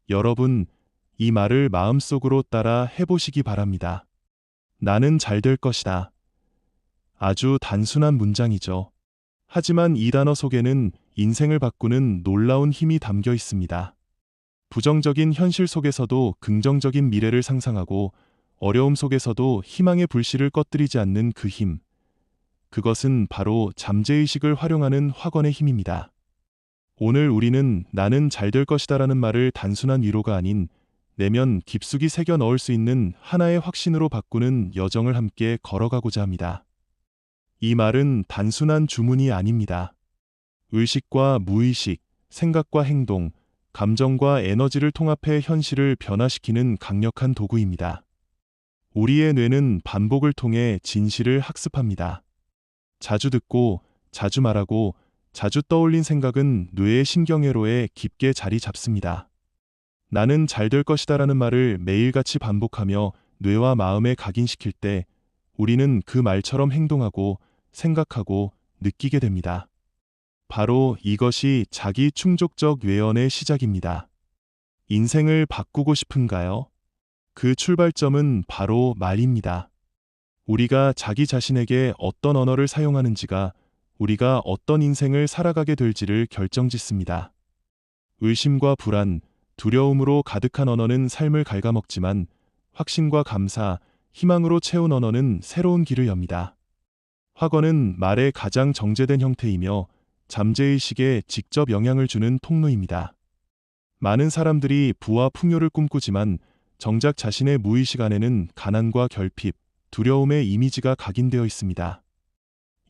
여러분, 이 말을 마음속으로 따라 해보시기 바랍니다. 나는 잘 될 것이다. 아주 단순한 문장이죠. 하지만 이 단어 속에는 인생을 바꾸는 놀라운 힘이 담겨 있습니다. 부정적인 현실 속에서도 긍정적인 미래를 상상하고 어려움 속에서도 희망의 불씨를 꺼뜨리지 않는 그 힘. 그것은 바로 잠재의식을 활용하는 확언의 힘입니다. 오늘 우리는 나는 잘 될 것이다라는 말을 단순한 위로가 아닌 내면 깊숙이 새겨 넣을 수 있는 하나의 확신으로 바꾸는 여정을 함께 걸어가고자 합니다. 이 말은 단순한 주문이 아닙니다. 의식과 무의식, 생각과 행동, 감정과 에너지를 통합해 현실을 변화시키는 강력한 도구입니다. 우리의 뇌는 반복을 통해 진실을 학습합니다. 자주 듣고, 자주 말하고, 자주 떠올린 생각은 뇌의 신경회로에 깊게 자리 잡습니다. 나는 잘 될 것이다라는 말을 매일같이 반복하며 뇌와 마음에 각인시킬 때 우리는 그 말처럼 행동하고 생각하고 느끼게 됩니다. 바로 이것이 자기 충족적 외연의 시작입니다. 인생을 바꾸고 싶은가요? 그 출발점은 바로 말입니다. 우리가 자기 자신에게 어떤 언어를 사용하는지가 우리가 어떤 인생을 살아가게 될지를 결정짓습니다. 의심과 불안, 두려움으로 가득한 언어는 삶을 갉아먹지만 확신과 감사, 희망으로 채운 언어는 새로운 길을 엽니다. 확언은 말의 가장 정제된 형태이며 잠재의식에 직접 영향을 주는 통로입니다. 많은 사람들이 부와 풍요를 꿈꾸지만 정작 자신의 무의식 안에는 가난과 결핍, 두려움의 이미지가 각인되어 있습니다.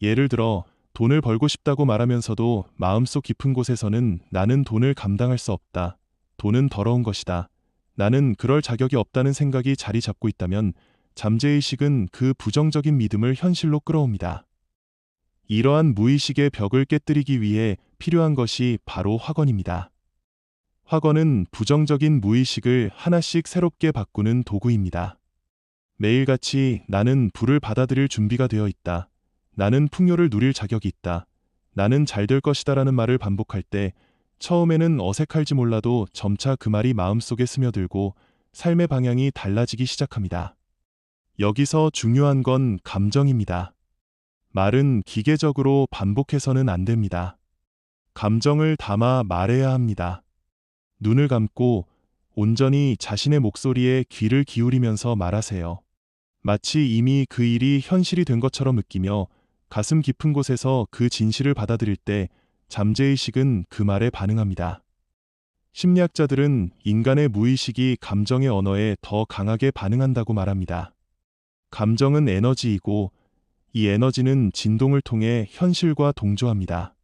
예를 들어 돈을 벌고 싶다고 말하면서도 마음속 깊은 곳에서는 나는 돈을 감당할 수 없다. 돈은 더러운 것이다. 나는 그럴 자격이 없다는 생각이 자리 잡고 있다면 잠재의식은 그 부정적인 믿음을 현실로 끌어옵니다. 이러한 무의식의 벽을 깨뜨리기 위해 필요한 것이 바로 확언입니다. 확언은 부정적인 무의식을 하나씩 새롭게 바꾸는 도구입니다. 매일같이 나는 부를 받아들일 준비가 되어 있다. 나는 풍요를 누릴 자격이 있다. 나는 잘 될 것이다라는 말을 반복할 때 처음에는 어색할지 몰라도 점차 그 말이 마음속에 스며들고 삶의 방향이 달라지기 시작합니다. 여기서 중요한 건 감정입니다. 말은 기계적으로 반복해서는 안 됩니다. 감정을 담아 말해야 합니다. 눈을 감고 온전히 자신의 목소리에 귀를 기울이면서 말하세요. 마치 이미 그 일이 현실이 된 것처럼 느끼며 가슴 깊은 곳에서 그 진실을 받아들일 때 잠재의식은 그 말에 반응합니다. 심리학자들은 인간의 무의식이 감정의 언어에 더 강하게 반응한다고 말합니다. 감정은 에너지이고 이 에너지는 진동을 통해 현실과 동조합니다.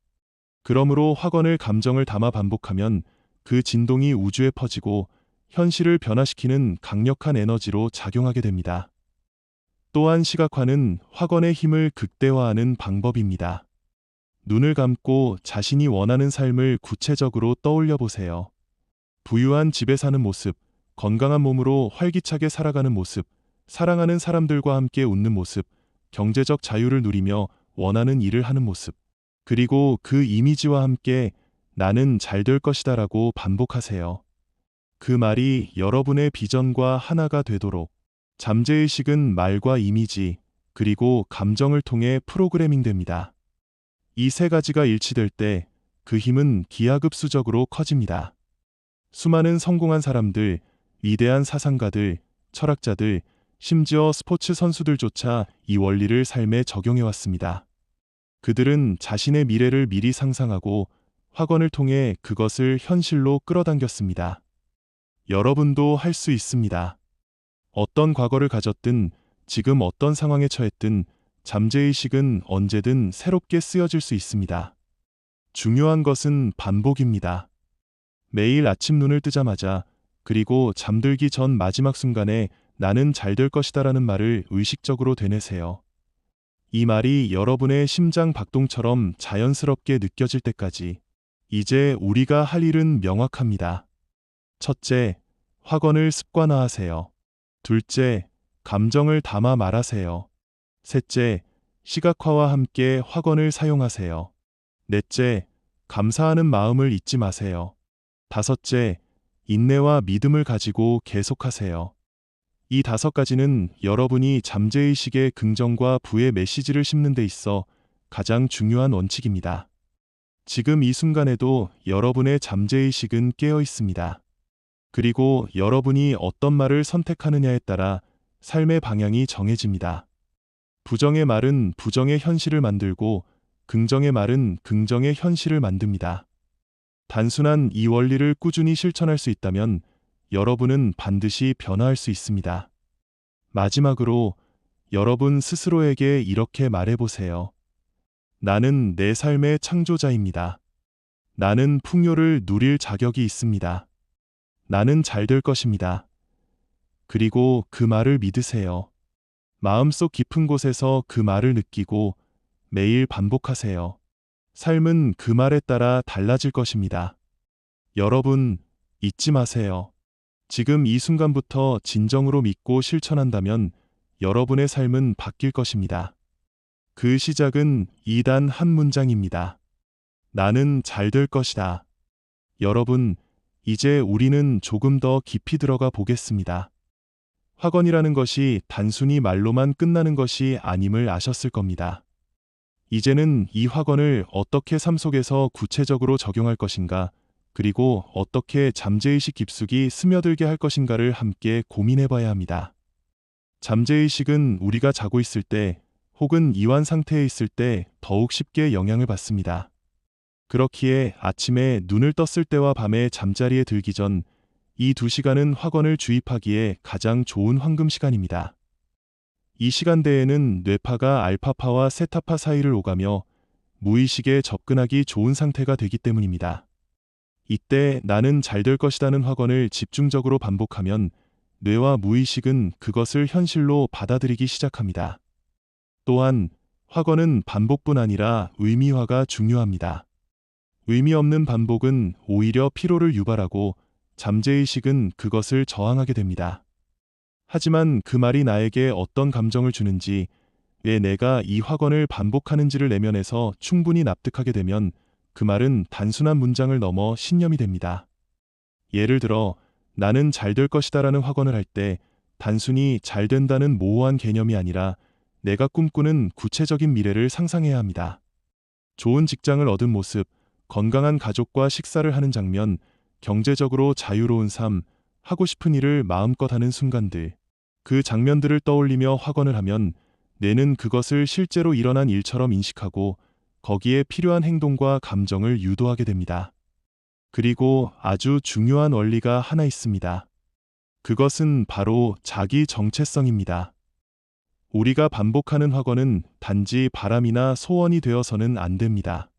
그러므로 확언을 감정을 담아 반복하면 그 진동이 우주에 퍼지고 현실을 변화시키는 강력한 에너지로 작용하게 됩니다. 또한 시각화는 확언의 힘을 극대화하는 방법입니다. 눈을 감고 자신이 원하는 삶을 구체적으로 떠올려 보세요. 부유한 집에 사는 모습, 건강한 몸으로 활기차게 살아가는 모습, 사랑하는 사람들과 함께 웃는 모습, 경제적 자유를 누리며 원하는 일을 하는 모습. 그리고 그 이미지와 함께 나는 잘 될 것이다라고 반복하세요. 그 말이 여러분의 비전과 하나가 되도록. 잠재의식은 말과 이미지, 그리고 감정을 통해 프로그래밍됩니다. 이 세 가지가 일치될 때 그 힘은 기하급수적으로 커집니다. 수많은 성공한 사람들, 위대한 사상가들, 철학자들, 심지어 스포츠 선수들조차 이 원리를 삶에 적용해왔습니다. 그들은 자신의 미래를 미리 상상하고 확언을 통해 그것을 현실로 끌어당겼습니다. 여러분도 할 수 있습니다. 어떤 과거를 가졌든 지금 어떤 상황에 처했든 잠재의식은 언제든 새롭게 쓰여질 수 있습니다. 중요한 것은 반복입니다. 매일 아침 눈을 뜨자마자 그리고 잠들기 전 마지막 순간에 나는 잘 될 것이다라는 말을 의식적으로 되뇌세요. 이 말이 여러분의 심장 박동처럼 자연스럽게 느껴질 때까지. 이제 우리가 할 일은 명확합니다. 첫째, 확언을 습관화하세요. 둘째, 감정을 담아 말하세요. 셋째, 시각화와 함께 확언을 사용하세요. 넷째, 감사하는 마음을 잊지 마세요. 다섯째, 인내와 믿음을 가지고 계속하세요. 이 5가지는 여러분이 잠재의식의 긍정과 부의 메시지를 심는 데 있어 가장 중요한 원칙입니다. 지금 이 순간에도 여러분의 잠재의식은 깨어 있습니다. 그리고 여러분이 어떤 말을 선택하느냐에 따라 삶의 방향이 정해집니다. 부정의 말은 부정의 현실을 만들고 긍정의 말은 긍정의 현실을 만듭니다. 단순한 이 원리를 꾸준히 실천할 수 있다면 여러분은 반드시 변화할 수 있습니다. 마지막으로 여러분 스스로에게 이렇게 말해보세요. 나는 내 삶의 창조자입니다. 나는 풍요를 누릴 자격이 있습니다. 나는 잘 될 것입니다. 그리고 그 말을 믿으세요. 마음속 깊은 곳에서 그 말을 느끼고 매일 반복하세요. 삶은 그 말에 따라 달라질 것입니다. 여러분, 잊지 마세요. 지금 이 순간부터 진정으로 믿고 실천한다면 여러분의 삶은 바뀔 것입니다. 그 시작은 2단 한 문장입니다. 나는 잘 될 것이다. 여러분, 이제 우리는 조금 더 깊이 들어가 보겠습니다. 확언이라는 것이 단순히 말로만 끝나는 것이 아님을 아셨을 겁니다. 이제는 이 확언을 어떻게 삶 속에서 구체적으로 적용할 것인가, 그리고 어떻게 잠재의식 깊숙이 스며들게 할 것인가를 함께 고민해 봐야 합니다. 잠재의식은 우리가 자고 있을 때 혹은 이완 상태에 있을 때 더욱 쉽게 영향을 받습니다. 그렇기에 아침에 눈을 떴을 때와 밤에 잠자리에 들기 전 이 2시간은 확언을 주입하기에 가장 좋은 황금 시간입니다. 이 시간대에는 뇌파가 알파파와 세타파 사이를 오가며 무의식에 접근하기 좋은 상태가 되기 때문입니다. 이때 나는 잘 될 것이라는 확언을 집중적으로 반복하면 뇌와 무의식은 그것을 현실로 받아들이기 시작합니다. 또한 확언은 반복뿐 아니라 의미화가 중요합니다. 의미 없는 반복은 오히려 피로를 유발하고 잠재의식은 그것을 저항하게 됩니다. 하지만 그 말이 나에게 어떤 감정을 주는지, 왜 내가 이 확언을 반복하는지를 내면에서 충분히 납득하게 되면 그 말은 단순한 문장을 넘어 신념이 됩니다. 예를 들어, 나는 잘 될 것이다라는 확언을 할 때 단순히 잘 된다는 모호한 개념이 아니라 내가 꿈꾸는 구체적인 미래를 상상해야 합니다. 좋은 직장을 얻은 모습, 건강한 가족과 식사를 하는 장면, 경제적으로 자유로운 삶, 하고 싶은 일을 마음껏 하는 순간들. 그 장면들을 떠올리며 확언을 하면 뇌는 그것을 실제로 일어난 일처럼 인식하고 거기에 필요한 행동과 감정을 유도하게 됩니다. 그리고 아주 중요한 원리가 하나 있습니다. 그것은 바로 자기 정체성입니다. 우리가 반복하는 확언은 단지 바람이나 소원이 되어서는 안 됩니다.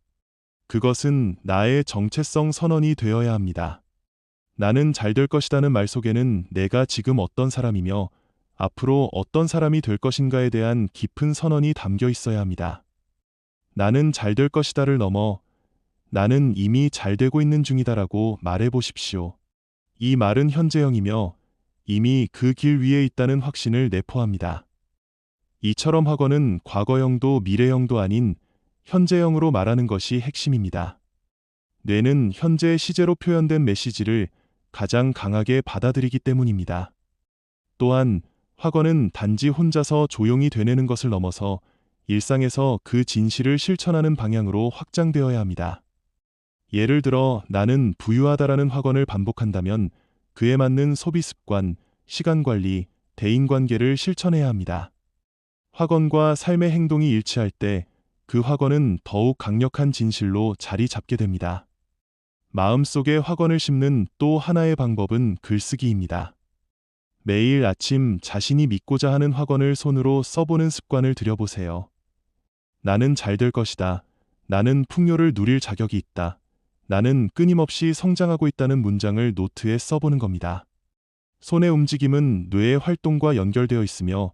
그것은 나의 정체성 선언이 되어야 합니다. 나는 잘 될 것이라는 말 속에는 내가 지금 어떤 사람이며 앞으로 어떤 사람이 될 것인가에 대한 깊은 선언이 담겨 있어야 합니다. 나는 잘 될 것이다를 넘어 나는 이미 잘 되고 있는 중이다라고 말해 보십시오. 이 말은 현재형이며 이미 그 길 위에 있다는 확신을 내포합니다. 이처럼 확언은 과거형도 미래형도 아닌 현재형으로 말하는 것이 핵심입니다. 뇌는 현재 시제로 표현된 메시지를 가장 강하게 받아들이기 때문입니다. 또한 확언은 단지 혼자서 조용히 되뇌는 것을 넘어서 일상에서 그 진실을 실천하는 방향으로 확장되어야 합니다. 예를 들어 나는 부유하다라는 확언을 반복한다면 그에 맞는 소비 습관, 시간 관리, 대인관계를 실천해야 합니다. 확언과 삶의 행동이 일치할 때 그 확언은 더욱 강력한 진실로 자리 잡게 됩니다. 마음속에 확언을 심는 또 하나의 방법은 글쓰기입니다. 매일 아침 자신이 믿고자 하는 확언을 손으로 써보는 습관을 들여보세요. 나는 잘 될 것이다. 나는 풍요를 누릴 자격이 있다. 나는 끊임없이 성장하고 있다는 문장을 노트에 써보는 겁니다. 손의 움직임은 뇌의 활동과 연결되어 있으며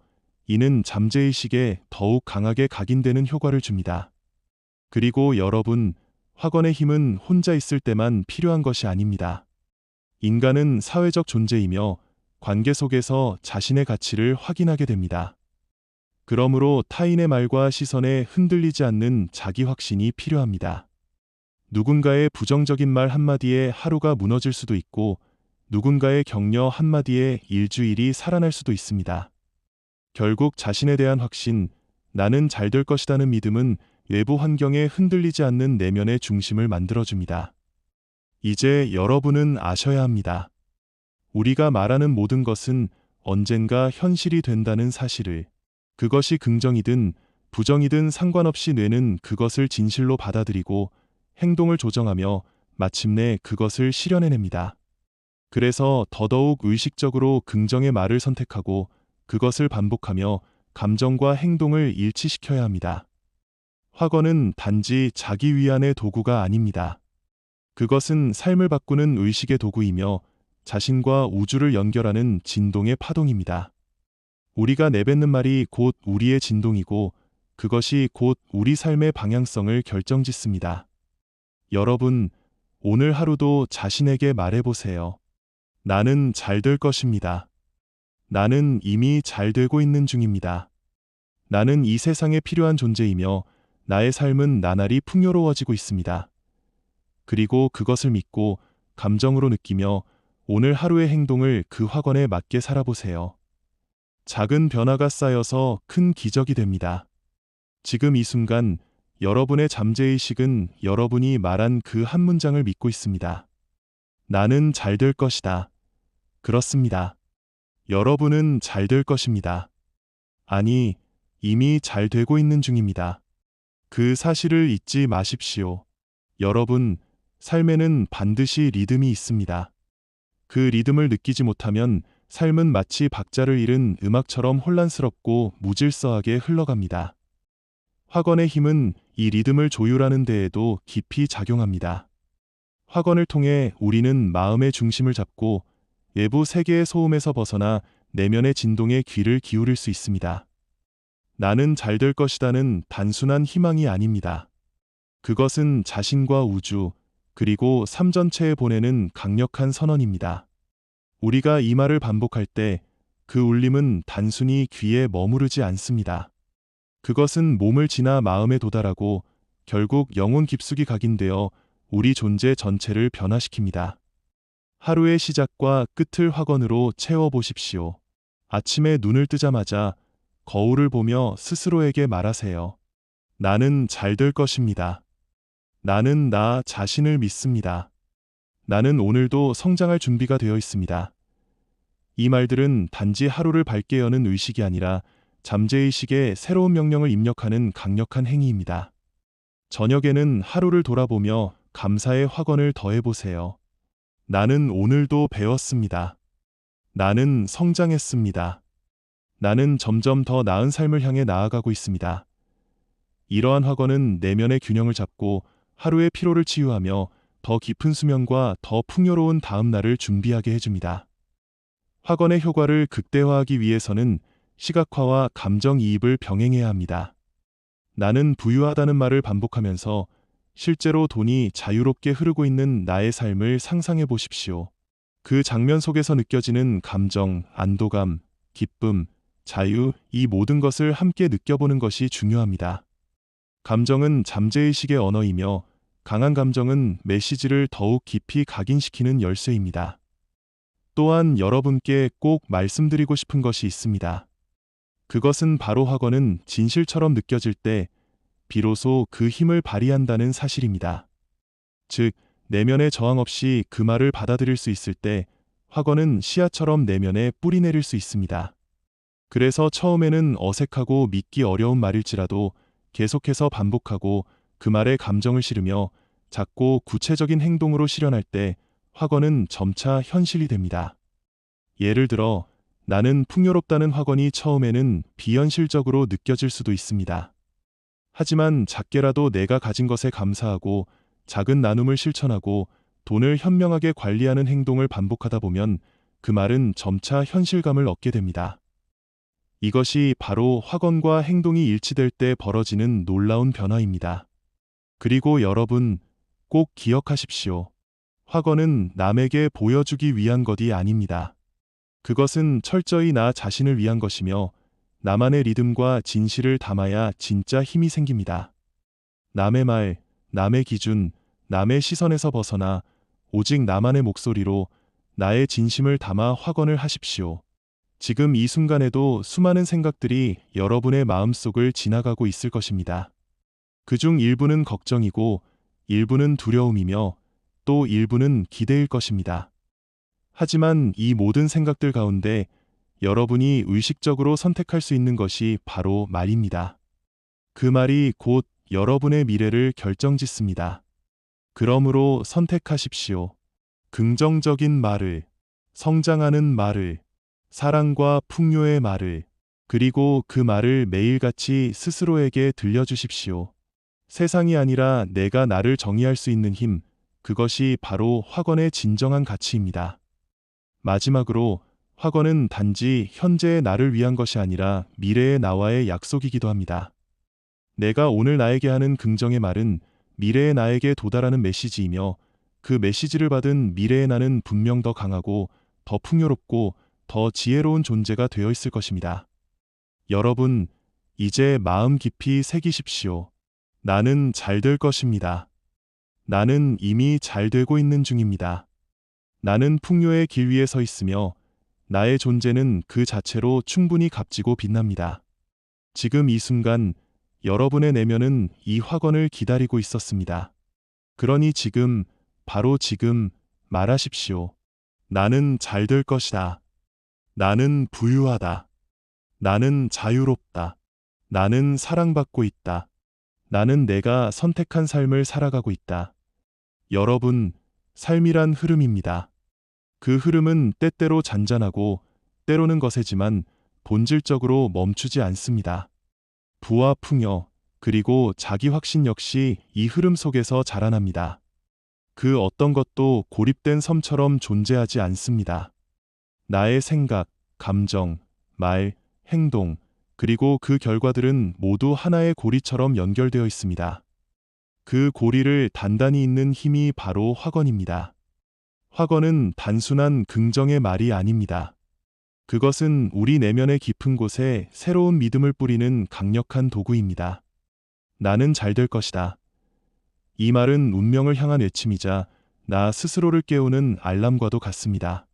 이는 잠재의식에 더욱 강하게 각인되는 효과를 줍니다. 그리고 여러분, 확언의 힘은 혼자 있을 때만 필요한 것이 아닙니다. 인간은 사회적 존재이며 관계 속에서 자신의 가치를 확인하게 됩니다. 그러므로 타인의 말과 시선에 흔들리지 않는 자기 확신이 필요합니다. 누군가의 부정적인 말 한마디에 하루가 무너질 수도 있고 누군가의 격려 한마디에 일주일이 살아날 수도 있습니다. 결국 자신에 대한 확신, 나는 잘 될 것이라는 믿음은 외부 환경에 흔들리지 않는 내면의 중심을 만들어줍니다. 이제 여러분은 아셔야 합니다. 우리가 말하는 모든 것은 언젠가 현실이 된다는 사실을. 그것이 긍정이든 부정이든 상관없이 뇌는 그것을 진실로 받아들이고 행동을 조정하며 마침내 그것을 실현해냅니다. 그래서 더더욱 의식적으로 긍정의 말을 선택하고 그것을 반복하며 감정과 행동을 일치시켜야 합니다. 확언은 단지 자기 위안의 도구가 아닙니다. 그것은 삶을 바꾸는 의식의 도구이며 자신과 우주를 연결하는 진동의 파동입니다. 우리가 내뱉는 말이 곧 우리의 진동이고 그것이 곧 우리 삶의 방향성을 결정짓습니다. 여러분, 오늘 하루도 자신에게 말해보세요. 나는 잘 될 것입니다. 나는 이미 잘 되고 있는 중입니다. 나는 이 세상에 필요한 존재이며 나의 삶은 나날이 풍요로워지고 있습니다. 그리고 그것을 믿고 감정으로 느끼며 오늘 하루의 행동을 그 확언에 맞게 살아보세요. 작은 변화가 쌓여서 큰 기적이 됩니다. 지금 이 순간 여러분의 잠재의식은 여러분이 말한 그 한 문장을 믿고 있습니다. 나는 잘 될 것이다. 그렇습니다. 여러분은 잘 될 것입니다. 아니, 이미 잘 되고 있는 중입니다. 그 사실을 잊지 마십시오. 여러분, 삶에는 반드시 리듬이 있습니다. 그 리듬을 느끼지 못하면 삶은 마치 박자를 잃은 음악처럼 혼란스럽고 무질서하게 흘러갑니다. 확언의 힘은 이 리듬을 조율하는 데에도 깊이 작용합니다. 확언을 통해 우리는 마음의 중심을 잡고 외부 세계의 소음에서 벗어나 내면의 진동에 귀를 기울일 수 있습니다. 나는 잘 될 것이다는 단순한 희망이 아닙니다. 그것은 자신과 우주, 그리고 삶 전체에 보내는 강력한 선언입니다. 우리가 이 말을 반복할 때 그 울림은 단순히 귀에 머무르지 않습니다. 그것은 몸을 지나 마음에 도달하고 결국 영혼 깊숙이 각인되어 우리 존재 전체를 변화시킵니다. 하루의 시작과 끝을 확언으로 채워보십시오. 아침에 눈을 뜨자마자 거울을 보며 스스로에게 말하세요. 나는 잘 될 것입니다. 나는 나 자신을 믿습니다. 나는 오늘도 성장할 준비가 되어 있습니다. 이 말들은 단지 하루를 밝게 여는 의식이 아니라 잠재의식에 새로운 명령을 입력하는 강력한 행위입니다. 저녁에는 하루를 돌아보며 감사의 확언을 더해보세요. 나는 오늘도 배웠습니다. 나는 성장했습니다. 나는 점점 더 나은 삶을 향해 나아가고 있습니다. 이러한 확언은 내면의 균형을 잡고 하루의 피로를 치유하며 더 깊은 수면과 더 풍요로운 다음 날을 준비하게 해줍니다. 확언의 효과를 극대화하기 위해서는 시각화와 감정이입을 병행해야 합니다. 나는 부유하다는 말을 반복하면서 실제로 돈이 자유롭게 흐르고 있는 나의 삶을 상상해 보십시오. 그 장면 속에서 느껴지는 감정, 안도감, 기쁨, 자유, 이 모든 것을 함께 느껴보는 것이 중요합니다. 감정은 잠재의식의 언어이며 강한 감정은 메시지를 더욱 깊이 각인시키는 열쇠입니다. 또한 여러분께 꼭 말씀드리고 싶은 것이 있습니다. 그것은 바로 확언은 진실처럼 느껴질 때 비로소 그 힘을 발휘한다는 사실입니다. 즉, 내면의 저항 없이 그 말을 받아들일 수 있을 때 확언은 씨앗처럼 내면에 뿌리 내릴 수 있습니다. 그래서 처음에는 어색하고 믿기 어려운 말일지라도 계속해서 반복하고 그 말에 감정을 실으며 작고 구체적인 행동으로 실현할 때 확언은 점차 현실이 됩니다. 예를 들어, 나는 풍요롭다는 확언이 처음에는 비현실적으로 느껴질 수도 있습니다. 하지만 작게라도 내가 가진 것에 감사하고 작은 나눔을 실천하고 돈을 현명하게 관리하는 행동을 반복하다 보면 그 말은 점차 현실감을 얻게 됩니다. 이것이 바로 확언과 행동이 일치될 때 벌어지는 놀라운 변화입니다. 그리고 여러분, 꼭 기억하십시오. 확언은 남에게 보여주기 위한 것이 아닙니다. 그것은 철저히 나 자신을 위한 것이며 나만의 리듬과 진실을 담아야 진짜 힘이 생깁니다. 남의 말, 남의 기준, 남의 시선에서 벗어나 오직 나만의 목소리로 나의 진심을 담아 확언을 하십시오. 지금 이 순간에도 수많은 생각들이 여러분의 마음속을 지나가고 있을 것입니다. 그중 일부는 걱정이고, 일부는 두려움이며, 또 일부는 기대일 것입니다. 하지만 이 모든 생각들 가운데 여러분이 의식적으로 선택할 수 있는 것이 바로 말입니다. 그 말이 곧 여러분의 미래를 결정짓습니다. 그러므로 선택하십시오. 긍정적인 말을, 성장하는 말을, 사랑과 풍요의 말을, 그리고 그 말을 매일같이 스스로에게 들려주십시오. 세상이 아니라 내가 나를 정의할 수 있는 힘, 그것이 바로 확언의 진정한 가치입니다. 마지막으로, 확언은 단지 현재의 나를 위한 것이 아니라 미래의 나와의 약속이기도 합니다. 내가 오늘 나에게 하는 긍정의 말은 미래의 나에게 도달하는 메시지이며, 그 메시지를 받은 미래의 나는 분명 더 강하고, 더 풍요롭고, 더 지혜로운 존재가 되어 있을 것입니다. 여러분, 이제 마음 깊이 새기십시오. 나는 잘 될 것입니다. 나는 이미 잘 되고 있는 중입니다. 나는 풍요의 길 위에 서 있으며, 나의 존재는 그 자체로 충분히 값지고 빛납니다. 지금 이 순간, 여러분의 내면은 이 확언을 기다리고 있었습니다. 그러니 지금, 바로 지금 말하십시오. 나는 잘 될 것이다. 나는 부유하다. 나는 자유롭다. 나는 사랑받고 있다. 나는 내가 선택한 삶을 살아가고 있다. 여러분, 삶이란 흐름입니다. 그 흐름은 때때로 잔잔하고 때로는 거세지만 본질적으로 멈추지 않습니다. 부와 풍요, 그리고 자기 확신 역시 이 흐름 속에서 자라납니다. 그 어떤 것도 고립된 섬처럼 존재하지 않습니다. 나의 생각, 감정, 말, 행동, 그리고 그 결과들은 모두 하나의 고리처럼 연결되어 있습니다. 그 고리를 단단히 잇는 힘이 바로 확언입니다. 확언은 단순한 긍정의 말이 아닙니다. 그것은 우리 내면의 깊은 곳에 새로운 믿음을 뿌리는 강력한 도구입니다. 나는 잘 될 것이다. 이 말은 운명을 향한 외침이자 나 스스로를 깨우는 알람과도 같습니다.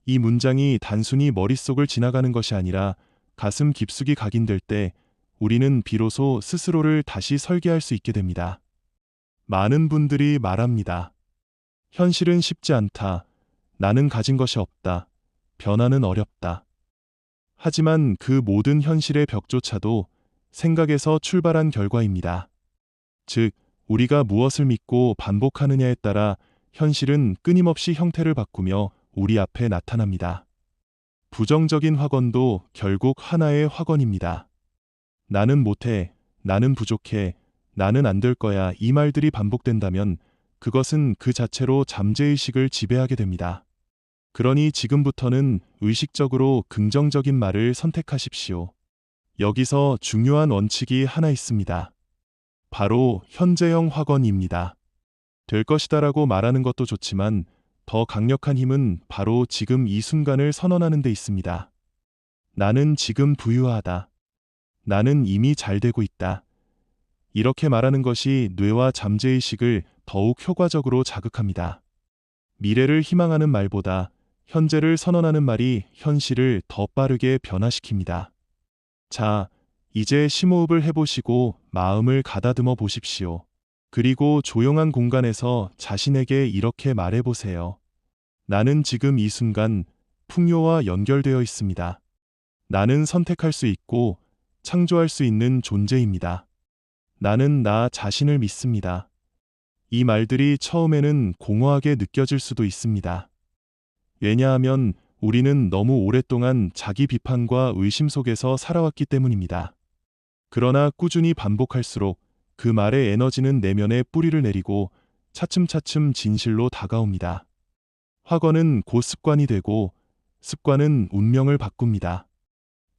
이 문장이 단순히 머릿속을 지나가는 것이 아니라 가슴 깊숙이 각인될 때 우리는 비로소 스스로를 다시 설계할 수 있게 됩니다. 많은 분들이 말합니다. 현실은 쉽지 않다. 나는 가진 것이 없다. 변화는 어렵다. 하지만 그 모든 현실의 벽조차도 생각에서 출발한 결과입니다. 즉, 우리가 무엇을 믿고 반복하느냐에 따라 현실은 끊임없이 형태를 바꾸며 우리 앞에 나타납니다. 부정적인 확언도 결국 하나의 확언입니다. 나는 못해, 나는 부족해, 나는 안 될 거야 이 말들이 반복된다면 그것은 그 자체로 잠재의식을 지배하게 됩니다. 그러니 지금부터는 의식적으로 긍정적인 말을 선택하십시오. 여기서 중요한 원칙이 하나 있습니다. 바로 현재형 확언입니다. 될 것이다라고 말하는 것도 좋지만 더 강력한 힘은 바로 지금 이 순간을 선언하는 데 있습니다. 나는 지금 부유하다. 나는 이미 잘 되고 있다. 이렇게 말하는 것이 뇌와 잠재의식을 더욱 효과적으로 자극합니다. 미래를 희망하는 말보다 현재를 선언하는 말이 현실을 더 빠르게 변화시킵니다. 자, 이제 심호흡을 해보시고 마음을 가다듬어 보십시오. 그리고 조용한 공간에서 자신에게 이렇게 말해보세요. 나는 지금 이 순간 풍요와 연결되어 있습니다. 나는 선택할 수 있고 창조할 수 있는 존재입니다. 나는 나 자신을 믿습니다. 이 말들이 처음에는 공허하게 느껴질 수도 있습니다. 왜냐하면 우리는 너무 오랫동안 자기 비판과 의심 속에서 살아왔기 때문입니다. 그러나 꾸준히 반복할수록 그 말의 에너지는 내면에 뿌리를 내리고 차츰차츰 진실로 다가옵니다. 확언은 곧 습관이 되고 습관은 운명을 바꿉니다.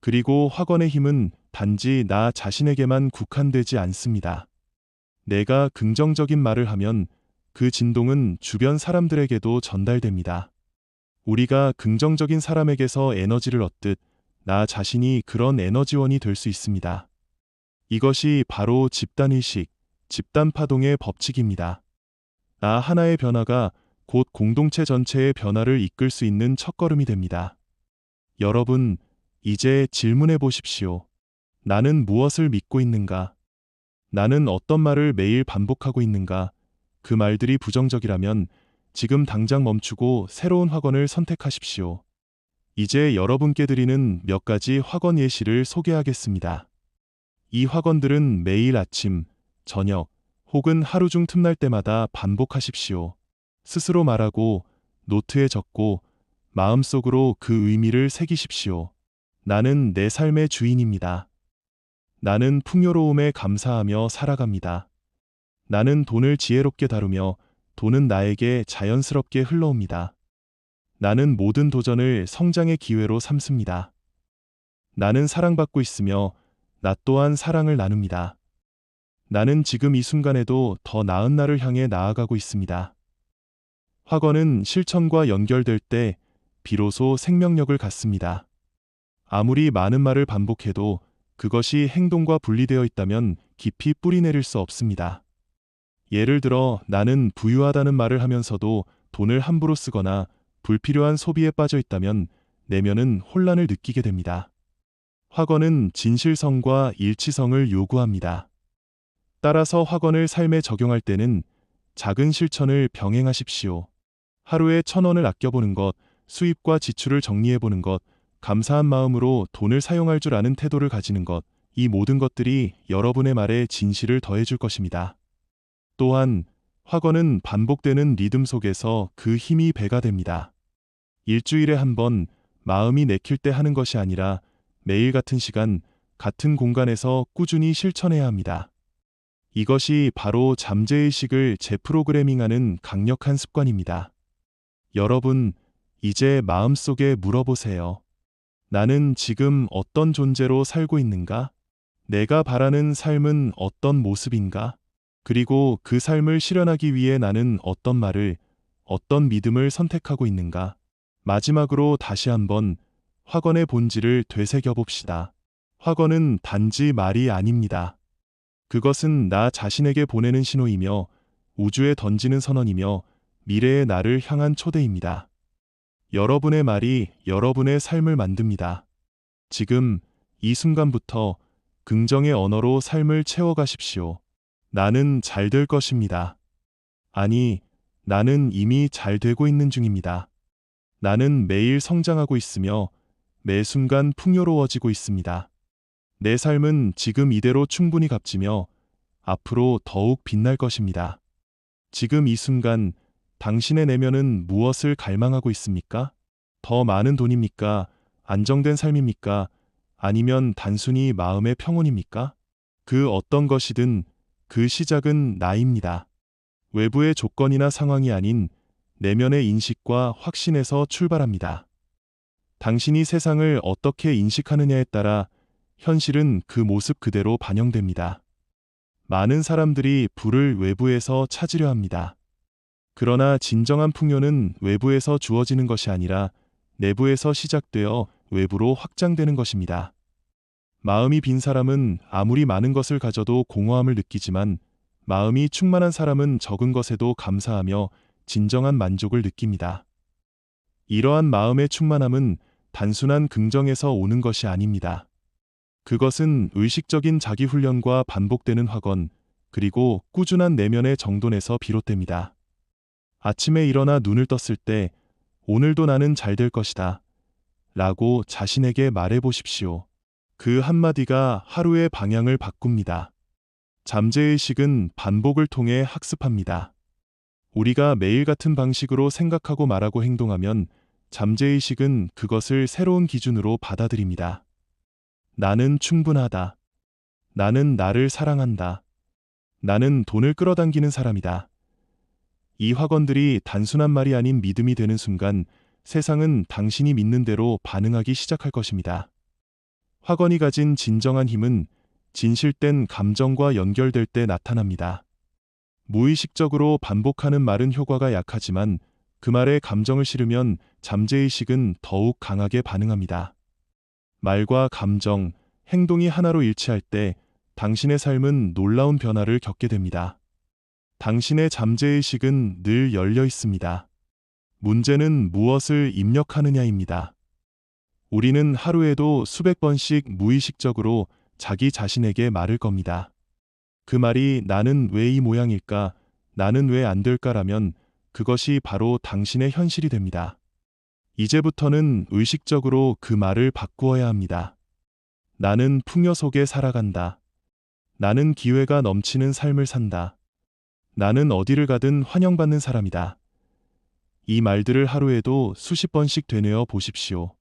그리고 확언의 힘은 단지 나 자신에게만 국한되지 않습니다. 내가 긍정적인 말을 하면 그 진동은 주변 사람들에게도 전달됩니다. 우리가 긍정적인 사람에게서 에너지를 얻듯 나 자신이 그런 에너지원이 될 수 있습니다. 이것이 바로 집단의식, 집단파동의 법칙입니다. 나 하나의 변화가 곧 공동체 전체의 변화를 이끌 수 있는 첫걸음이 됩니다. 여러분, 이제 질문해 보십시오. 나는 무엇을 믿고 있는가? 나는 어떤 말을 매일 반복하고 있는가? 그 말들이 부정적이라면 지금 당장 멈추고 새로운 확언을 선택하십시오. 이제 여러분께 드리는 몇 가지 확언 예시를 소개하겠습니다. 이 확언들은 매일 아침, 저녁, 혹은 하루 중 틈날 때마다 반복하십시오. 스스로 말하고, 노트에 적고, 마음속으로 그 의미를 새기십시오. 나는 내 삶의 주인입니다. 나는 풍요로움에 감사하며 살아갑니다. 나는 돈을 지혜롭게 다루며 돈은 나에게 자연스럽게 흘러옵니다. 나는 모든 도전을 성장의 기회로 삼습니다. 나는 사랑받고 있으며 나 또한 사랑을 나눕니다. 나는 지금 이 순간에도 더 나은 나를 향해 나아가고 있습니다. 확언은 실천과 연결될 때 비로소 생명력을 갖습니다. 아무리 많은 말을 반복해도 그것이 행동과 분리되어 있다면 깊이 뿌리내릴 수 없습니다. 예를 들어 나는 부유하다는 말을 하면서도 돈을 함부로 쓰거나 불필요한 소비에 빠져 있다면 내면은 혼란을 느끼게 됩니다. 확언은 진실성과 일치성을 요구합니다. 따라서 확언을 삶에 적용할 때는 작은 실천을 병행하십시오. 하루에 1,000원을 아껴보는 것, 수입과 지출을 정리해보는 것, 감사한 마음으로 돈을 사용할 줄 아는 태도를 가지는 것, 이 모든 것들이 여러분의 말에 진실을 더해줄 것입니다. 또한 확언은 반복되는 리듬 속에서 그 힘이 배가 됩니다. 일주일에 한 번 마음이 내킬 때 하는 것이 아니라 매일 같은 시간, 같은 공간에서 꾸준히 실천해야 합니다. 이것이 바로 잠재의식을 재프로그래밍하는 강력한 습관입니다. 여러분, 이제 마음속에 물어보세요. 나는 지금 어떤 존재로 살고 있는가? 내가 바라는 삶은 어떤 모습인가? 그리고 그 삶을 실현하기 위해 나는 어떤 말을, 어떤 믿음을 선택하고 있는가? 마지막으로 다시 한번 확언의 본질을 되새겨 봅시다. 확언은 단지 말이 아닙니다. 그것은 나 자신에게 보내는 신호이며 우주에 던지는 선언이며 미래의 나를 향한 초대입니다. 여러분의 말이 여러분의 삶을 만듭니다. 지금 이 순간부터 긍정의 언어로 삶을 채워가십시오. 나는 잘 될 것입니다. 아니, 나는 이미 잘 되고 있는 중입니다. 나는 매일 성장하고 있으며 매 순간 풍요로워지고 있습니다. 내 삶은 지금 이대로 충분히 값지며 앞으로 더욱 빛날 것입니다. 지금 이 순간 당신의 내면은 무엇을 갈망하고 있습니까? 더 많은 돈입니까? 안정된 삶입니까? 아니면 단순히 마음의 평온입니까? 그 어떤 것이든 그 시작은 나입니다. 외부의 조건이나 상황이 아닌 내면의 인식과 확신에서 출발합니다. 당신이 세상을 어떻게 인식하느냐에 따라 현실은 그 모습 그대로 반영됩니다. 많은 사람들이 부를 외부에서 찾으려 합니다. 그러나 진정한 풍요는 외부에서 주어지는 것이 아니라 내부에서 시작되어 외부로 확장되는 것입니다. 마음이 빈 사람은 아무리 많은 것을 가져도 공허함을 느끼지만 마음이 충만한 사람은 적은 것에도 감사하며 진정한 만족을 느낍니다. 이러한 마음의 충만함은 단순한 긍정에서 오는 것이 아닙니다. 그것은 의식적인 자기훈련과 반복되는 확언, 그리고 꾸준한 내면의 정돈에서 비롯됩니다. 아침에 일어나 눈을 떴을 때 오늘도 나는 잘 될 것이다 라고 자신에게 말해 보십시오. 그 한마디가 하루의 방향을 바꿉니다. 잠재의식은 반복을 통해 학습합니다. 우리가 매일 같은 방식으로 생각하고 말하고 행동하면 잠재의식은 그것을 새로운 기준으로 받아들입니다. 나는 충분하다. 나는 나를 사랑한다. 나는 돈을 끌어당기는 사람이다. 이 확언들이 단순한 말이 아닌 믿음이 되는 순간 세상은 당신이 믿는 대로 반응하기 시작할 것입니다. 확언이 가진 진정한 힘은 진실된 감정과 연결될 때 나타납니다. 무의식적으로 반복하는 말은 효과가 약하지만 그 말에 감정을 실으면 잠재의식은 더욱 강하게 반응합니다. 말과 감정, 행동이 하나로 일치할 때 당신의 삶은 놀라운 변화를 겪게 됩니다. 당신의 잠재의식은 늘 열려 있습니다. 문제는 무엇을 입력하느냐입니다. 우리는 하루에도 수백 번씩 무의식적으로 자기 자신에게 말을 겁니다. 그 말이 나는 왜 이 모양일까? 나는 왜 안 될까라면 그것이 바로 당신의 현실이 됩니다. 이제부터는 의식적으로 그 말을 바꾸어야 합니다. 나는 풍요 속에 살아간다. 나는 기회가 넘치는 삶을 산다. 나는 어디를 가든 환영받는 사람이다. 이 말들을 하루에도 수십 번씩 되뇌어 보십시오.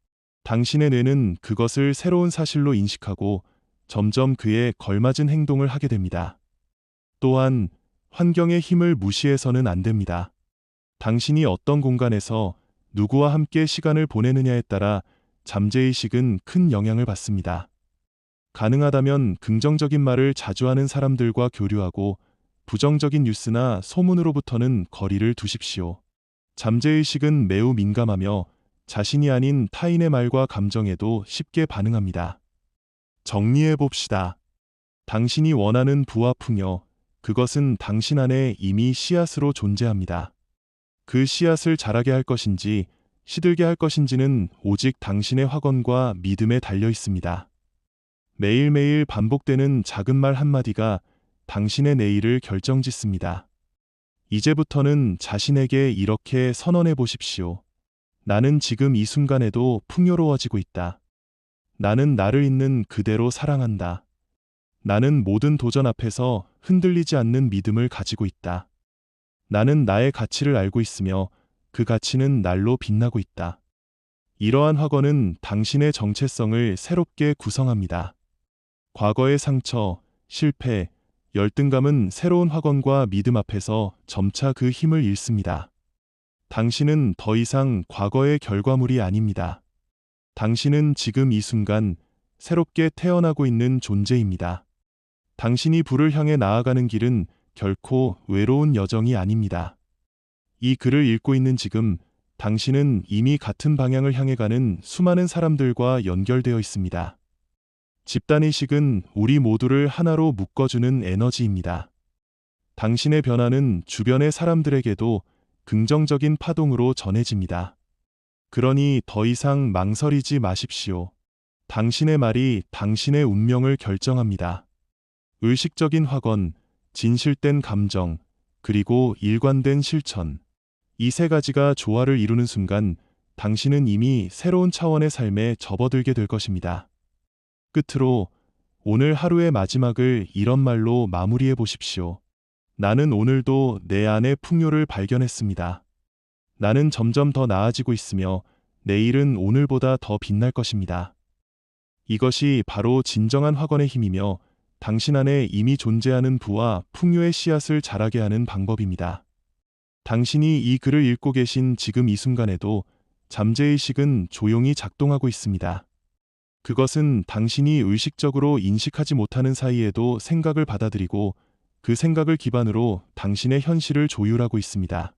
당신의 뇌는 그것을 새로운 사실로 인식하고 점점 그에 걸맞은 행동을 하게 됩니다. 또한 환경의 힘을 무시해서는 안 됩니다. 당신이 어떤 공간에서 누구와 함께 시간을 보내느냐에 따라 잠재의식은 큰 영향을 받습니다. 가능하다면 긍정적인 말을 자주 하는 사람들과 교류하고 부정적인 뉴스나 소문으로부터는 거리를 두십시오. 잠재의식은 매우 민감하며 자신이 아닌 타인의 말과 감정에도 쉽게 반응합니다. 정리해 봅시다. 당신이 원하는 부와 풍요, 그것은 당신 안에 이미 씨앗으로 존재합니다. 그 씨앗을 자라게 할 것인지 시들게 할 것인지는 오직 당신의 확언과 믿음에 달려 있습니다. 매일매일 반복되는 작은 말 한마디가 당신의 내일을 결정짓습니다. 이제부터는 자신에게 이렇게 선언해 보십시오. 나는 지금 이 순간에도 풍요로워지고 있다. 나는 나를 있는 그대로 사랑한다. 나는 모든 도전 앞에서 흔들리지 않는 믿음을 가지고 있다. 나는 나의 가치를 알고 있으며 그 가치는 날로 빛나고 있다. 이러한 확언은 당신의 정체성을 새롭게 구성합니다. 과거의 상처, 실패, 열등감은 새로운 확언과 믿음 앞에서 점차 그 힘을 잃습니다. 당신은 더 이상 과거의 결과물이 아닙니다. 당신은 지금 이 순간 새롭게 태어나고 있는 존재입니다. 당신이 불을 향해 나아가는 길은 결코 외로운 여정이 아닙니다. 이 글을 읽고 있는 지금 당신은 이미 같은 방향을 향해 가는 수많은 사람들과 연결되어 있습니다. 집단의식은 우리 모두를 하나로 묶어주는 에너지입니다. 당신의 변화는 주변의 사람들에게도 긍정적인 파동으로 전해집니다. 그러니 더 이상 망설이지 마십시오. 당신의 말이 당신의 운명을 결정합니다. 의식적인 확언, 진실된 감정, 그리고 일관된 실천. 이 세 가지가 조화를 이루는 순간 당신은 이미 새로운 차원의 삶에 접어들게 될 것입니다. 끝으로 오늘 하루의 마지막을 이런 말로 마무리해 보십시오. 나는 오늘도 내 안의 풍요를 발견했습니다. 나는 점점 더 나아지고 있으며 내일은 오늘보다 더 빛날 것입니다. 이것이 바로 진정한 확언의 힘이며 당신 안에 이미 존재하는 부와 풍요의 씨앗을 자라게 하는 방법입니다. 당신이 이 글을 읽고 계신 지금 이 순간에도 잠재의식은 조용히 작동하고 있습니다. 그것은 당신이 의식적으로 인식하지 못하는 사이에도 생각을 받아들이고 그 생각을 기반으로 당신의 현실을 조율하고 있습니다.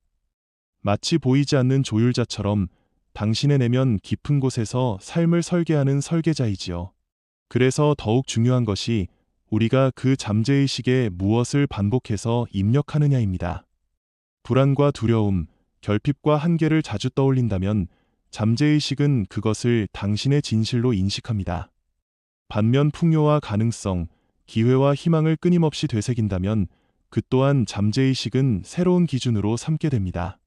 마치 보이지 않는 조율자처럼 당신의 내면 깊은 곳에서 삶을 설계하는 설계자이지요. 그래서 더욱 중요한 것이 우리가 그 잠재의식에 무엇을 반복해서 입력하느냐입니다. 불안과 두려움, 결핍과 한계를 자주 떠올린다면 잠재의식은 그것을 당신의 진실로 인식합니다. 반면 풍요와 가능성, 기회와 희망을 끊임없이 되새긴다면 그 또한 잠재의식은 새로운 기준으로 삼게 됩니다.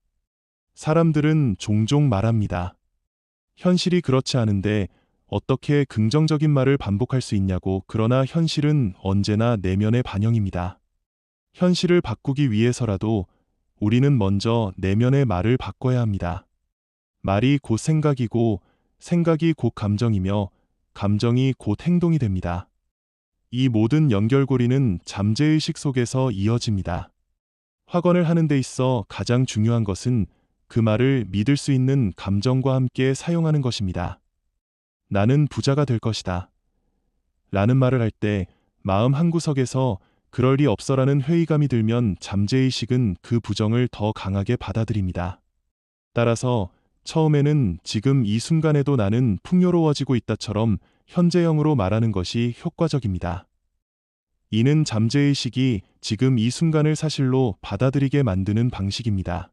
사람들은 종종 말합니다. 현실이 그렇지 않은데 어떻게 긍정적인 말을 반복할 수 있냐고. 그러나 현실은 언제나 내면의 반영입니다. 현실을 바꾸기 위해서라도 우리는 먼저 내면의 말을 바꿔야 합니다. 말이 곧 생각이고 생각이 곧 감정이며 감정이 곧 행동이 됩니다. 이 모든 연결고리는 잠재의식 속에서 이어집니다. 확언을 하는 데 있어 가장 중요한 것은 그 말을 믿을 수 있는 감정과 함께 사용하는 것입니다. 나는 부자가 될 것이다. 라는 말을 할 때 마음 한구석에서 그럴 리 없어라는 회의감이 들면 잠재의식은 그 부정을 더 강하게 받아들입니다. 따라서 처음에는 지금 이 순간에도 나는 풍요로워지고 있다처럼 현재형으로 말하는 것이 효과적입니다. 이는 잠재의식이 지금 이 순간을 사실로 받아들이게 만드는 방식입니다.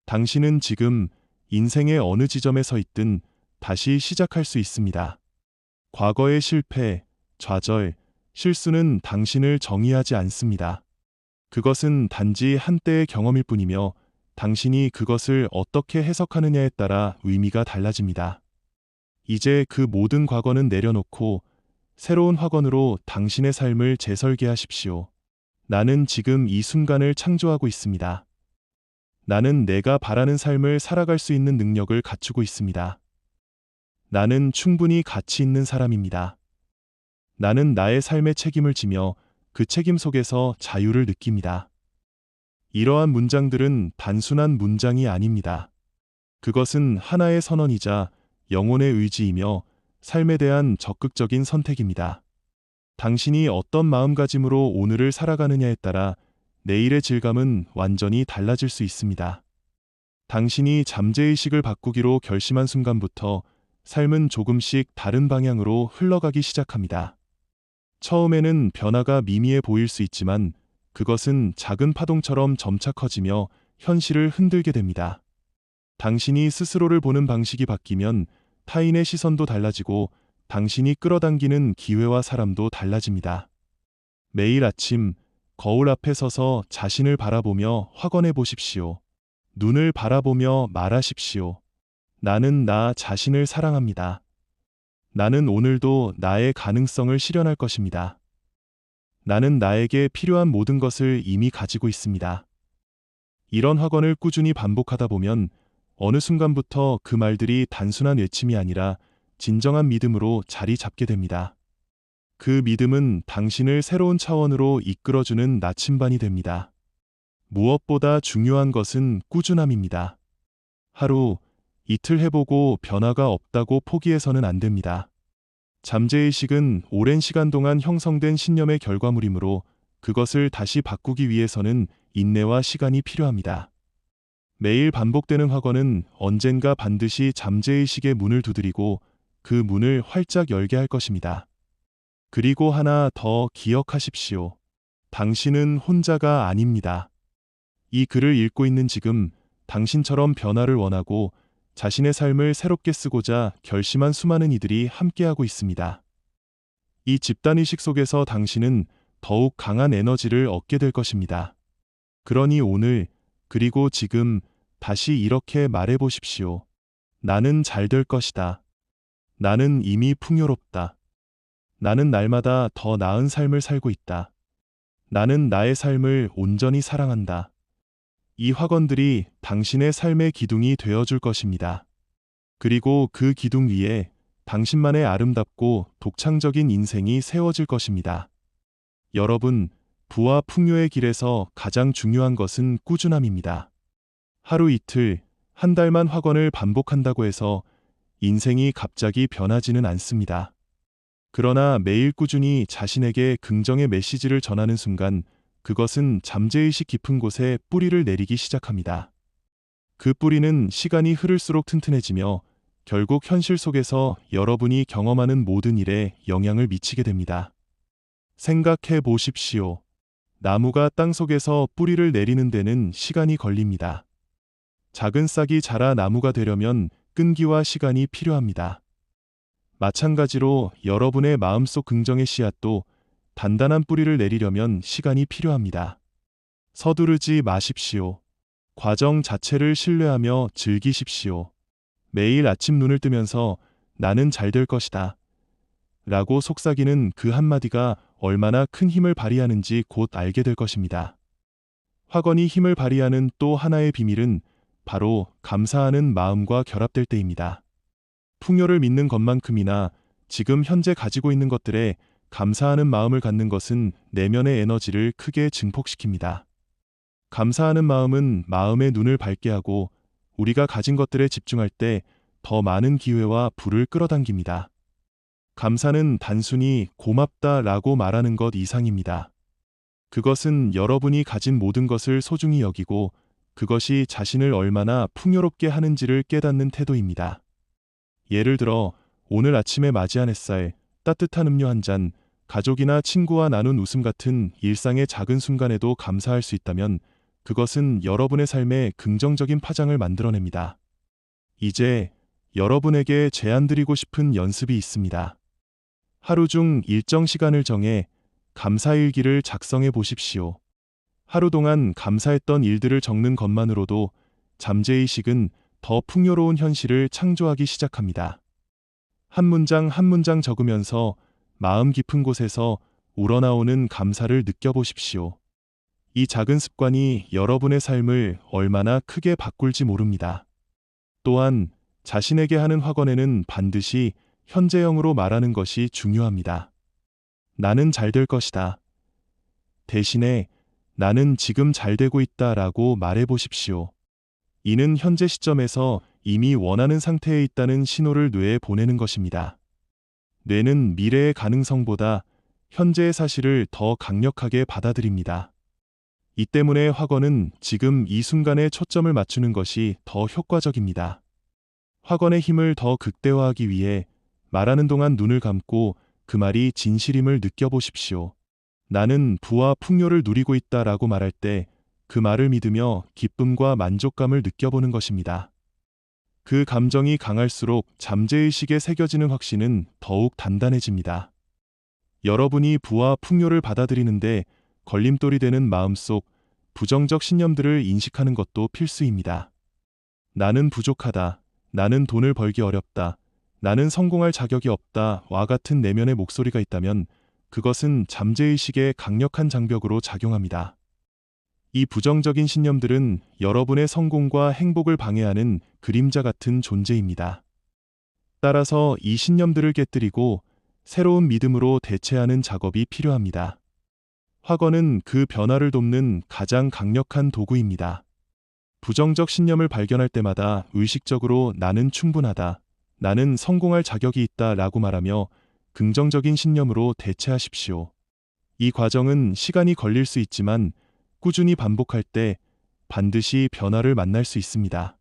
당신은 지금 인생의 어느 지점에 서 있든 다시 시작할 수 있습니다. 과거의 실패, 좌절, 실수는 당신을 정의하지 않습니다. 그것은 단지 한때의 경험일 뿐이며 당신이 그것을 어떻게 해석하느냐에 따라 의미가 달라집니다. 이제 그 모든 과거는 내려놓고 새로운 화건으로 당신의 삶을 재설계하십시오. 나는 지금 이 순간을 창조하고 있습니다. 나는 내가 바라는 삶을 살아갈 수 있는 능력을 갖추고 있습니다. 나는 충분히 가치 있는 사람입니다. 나는 나의 삶의 책임을 지며 그 책임 속에서 자유를 느낍니다. 이러한 문장들은 단순한 문장이 아닙니다. 그것은 하나의 선언이자 영혼의 의지이며 삶에 대한 적극적인 선택입니다. 당신이 어떤 마음가짐으로 오늘을 살아가느냐에 따라 내일의 질감은 완전히 달라질 수 있습니다. 당신이 잠재의식을 바꾸기로 결심한 순간부터 삶은 조금씩 다른 방향으로 흘러가기 시작합니다. 처음에는 변화가 미미해 보일 수 있지만 그것은 작은 파동처럼 점차 커지며 현실을 흔들게 됩니다. 당신이 스스로를 보는 방식이 바뀌면 타인의 시선도 달라지고 당신이 끌어당기는 기회와 사람도 달라집니다. 매일 아침 거울 앞에 서서 자신을 바라보며 확언해 보십시오. 눈을 바라보며 말하십시오. 나는 나 자신을 사랑합니다. 나는 오늘도 나의 가능성을 실현할 것입니다. 나는 나에게 필요한 모든 것을 이미 가지고 있습니다. 이런 확언을 꾸준히 반복하다 보면 어느 순간부터 그 말들이 단순한 외침이 아니라 진정한 믿음으로 자리 잡게 됩니다. 그 믿음은 당신을 새로운 차원으로 이끌어주는 나침반이 됩니다. 무엇보다 중요한 것은 꾸준함입니다. 하루, 이틀 해보고 변화가 없다고 포기해서는 안 됩니다. 잠재의식은 오랜 시간 동안 형성된 신념의 결과물이므로 그것을 다시 바꾸기 위해서는 인내와 시간이 필요합니다. 매일 반복되는 확언은 언젠가 반드시 잠재의식의 문을 두드리고 그 문을 활짝 열게 할 것입니다. 그리고 하나 더 기억하십시오. 당신은 혼자가 아닙니다. 이 글을 읽고 있는 지금 당신처럼 변화를 원하고 자신의 삶을 새롭게 쓰고자 결심한 수많은 이들이 함께하고 있습니다. 이 집단의식 속에서 당신은 더욱 강한 에너지를 얻게 될 것입니다. 그러니 오늘, 그리고 지금 다시 이렇게 말해 보십시오. 나는 잘 될 것이다. 나는 이미 풍요롭다. 나는 날마다 더 나은 삶을 살고 있다. 나는 나의 삶을 온전히 사랑한다. 이 확언들이 당신의 삶의 기둥이 되어줄 것입니다. 그리고 그 기둥 위에 당신만의 아름답고 독창적인 인생이 세워질 것입니다. 여러분, 부와 풍요의 길에서 가장 중요한 것은 꾸준함입니다. 하루 이틀, 한 달만 확언을 반복한다고 해서 인생이 갑자기 변하지는 않습니다. 그러나 매일 꾸준히 자신에게 긍정의 메시지를 전하는 순간 그것은 잠재의식 깊은 곳에 뿌리를 내리기 시작합니다. 그 뿌리는 시간이 흐를수록 튼튼해지며 결국 현실 속에서 여러분이 경험하는 모든 일에 영향을 미치게 됩니다. 생각해 보십시오. 나무가 땅속에서 뿌리를 내리는 데는 시간이 걸립니다. 작은 싹이 자라 나무가 되려면 끈기와 시간이 필요합니다. 마찬가지로 여러분의 마음속 긍정의 씨앗도 단단한 뿌리를 내리려면 시간이 필요합니다. 서두르지 마십시오. 과정 자체를 신뢰하며 즐기십시오. 매일 아침 눈을 뜨면서 나는 잘 될 것이다 라고 속삭이는 그 한마디가 얼마나 큰 힘을 발휘하는지 곧 알게 될 것입니다. 확언이 힘을 발휘하는 또 하나의 비밀은 바로 감사하는 마음과 결합될 때입니다. 풍요를 믿는 것만큼이나 지금 현재 가지고 있는 것들에 감사하는 마음을 갖는 것은 내면의 에너지를 크게 증폭시킵니다. 감사하는 마음은 마음의 눈을 밝게 하고 우리가 가진 것들에 집중할 때 더 많은 기회와 부를 끌어당깁니다. 감사는 단순히 고맙다라고 말하는 것 이상입니다. 그것은 여러분이 가진 모든 것을 소중히 여기고 그것이 자신을 얼마나 풍요롭게 하는지를 깨닫는 태도입니다. 예를 들어 오늘 아침에 맞이한 햇살, 따뜻한 음료 한 잔, 가족이나 친구와 나눈 웃음 같은 일상의 작은 순간에도 감사할 수 있다면 그것은 여러분의 삶에 긍정적인 파장을 만들어냅니다. 이제 여러분에게 제안드리고 싶은 연습이 있습니다. 하루 중 일정 시간을 정해 감사일기를 작성해 보십시오. 하루 동안 감사했던 일들을 적는 것만으로도 잠재의식은 더 풍요로운 현실을 창조하기 시작합니다. 한 문장 한 문장 적으면서 마음 깊은 곳에서 우러나오는 감사를 느껴보십시오. 이 작은 습관이 여러분의 삶을 얼마나 크게 바꿀지 모릅니다. 또한 자신에게 하는 확언에는 반드시 현재형으로 말하는 것이 중요합니다. 나는 잘 될 것이다. 대신에 나는 지금 잘 되고 있다 라고 말해 보십시오. 이는 현재 시점에서 이미 원하는 상태에 있다는 신호를 뇌에 보내는 것입니다. 뇌는 미래의 가능성보다 현재의 사실을 더 강력하게 받아들입니다. 이 때문에 확언은 지금 이 순간에 초점을 맞추는 것이 더 효과적입니다. 확언의 힘을 더 극대화하기 위해 말하는 동안 눈을 감고 그 말이 진실임을 느껴보십시오. 나는 부와 풍요를 누리고 있다라고 말할 때 그 말을 믿으며 기쁨과 만족감을 느껴보는 것입니다. 그 감정이 강할수록 잠재의식에 새겨지는 확신은 더욱 단단해집니다. 여러분이 부와 풍요를 받아들이는데 걸림돌이 되는 마음속 부정적 신념들을 인식하는 것도 필수입니다. 나는 부족하다. 나는 돈을 벌기 어렵다. 나는 성공할 자격이 없다. 와 같은 내면의 목소리가 있다면 그것은 잠재의식의 강력한 장벽으로 작용합니다. 이 부정적인 신념들은 여러분의 성공과 행복을 방해하는 그림자 같은 존재입니다. 따라서 이 신념들을 깨뜨리고 새로운 믿음으로 대체하는 작업이 필요합니다. 확언은 그 변화를 돕는 가장 강력한 도구입니다. 부정적 신념을 발견할 때마다 의식적으로 나는 충분하다, 나는 성공할 자격이 있다 라고 말하며 긍정적인 신념으로 대체하십시오. 이 과정은 시간이 걸릴 수 있지만 꾸준히 반복할 때 반드시 변화를 만날 수 있습니다.